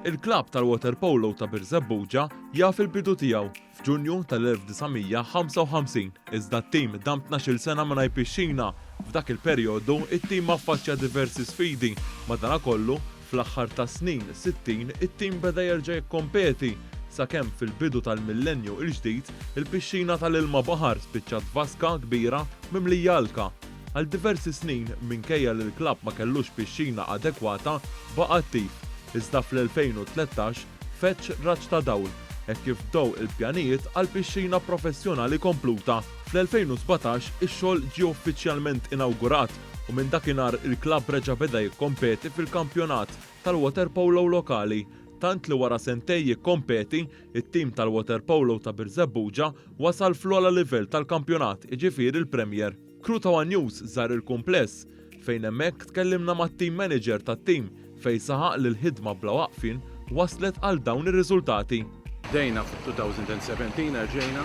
Il-klabb tal-waterpolo ta' Birżebbuġa jaf il-bidu tiegħu f'Ġunju tal-1955, iżda t-tim dam 12 sena mingħajr pixxina. F'dak il-perjodu it-tim affaċċja diversi sfidi, madankollu fl-aħħar tas-snin 60 it-tim beda jerġa' jikkompeti sakemm fil-bidu tal-millenju l-ġdid il-pixxina tal-ilma baħar spiċċat vaska kbira mimlija alka. Għal diversi snin minkejja li l-klabb ma kellux pixxina adekwata baqa' attiv. Iżda fl-2013 feċċ raġġ ta' dawl hekk kif bdew il-pjanijiet għal pixxina professjonali kompluta. Fl-2017 ix-xogħol ġie uffiċjalment inawgurat u minn dakinhar il-klabb reġa' beda jikkompeti fil-kampjonat tal-waterpolo lokali. Tant li wara sentej jikkompeti, it-tim tal-waterpolo ta' Birżebbuġa wasal fl-ogħla livell tal-kampjonat, jiġifieri il-Premier. Crew ta' One News żar il-kumpless fejn hemmhekk tkellimna mat-team manager tat-tim fejn saħaq li l-ħidma bla waqfien waslet għal dawn ir-riżultati. Bdejna fit-2017 rġejna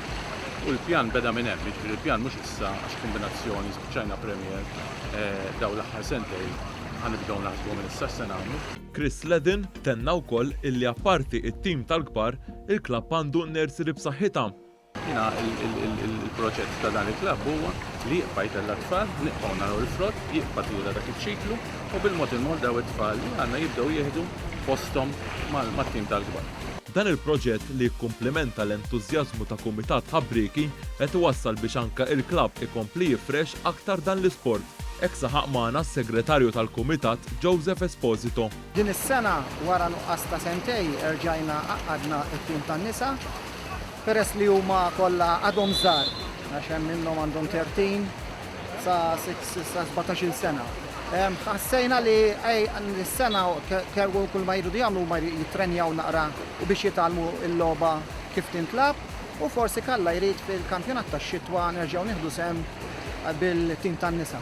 u l-pjan beda minn hemm, jiġifieri l-pjan mhux issa għax kombinazzjoni spiċċajna Premier dawn l-aħħar sentejn ħanibdew naħsbu minn issa se nagħmlu. Chris Ledin tenna wkoll illi apparti it-tim tal-kbar, il-klabb għandu nersi b'saħħitha. Jiena il-proġett ta' dan il-klabb huwa li jibqa' jtella tfal, nibqgħu nagħmlu l-frott, jibqa' tila dak iċ-ċiklu u bil-mod il-mod daw it-tfal li għandna jibdew jieħdu posthom mat-tim tal-kbar. Dan il-proġett li jikkumplementa l-entużjażmu ta' kumitat ħabbriki qed iwassal biex anke il-klabb ikompli jifrex aktar dan l-isport. Hekk saħaq magħna s-segretarju tal-kumitat Joseph Esposito. Din is-sena wara nuqqas ta' sentej erġajna għaqadna t-tim tan-nisa peress li huma kollha għadhom żgħar għax hemm minnhom għandhom 13 sa 17-il sena. Ħassejna li s-sena kerwu kull ma jridu jagħmlu huma jittrenjaw naqra u biex jitgħallmu l-logħba kif tintlab u forsi kalla jrid fil-kampjonat tax-xitwa nerġgħu nieħdu sehem bil-tim tan-nisa.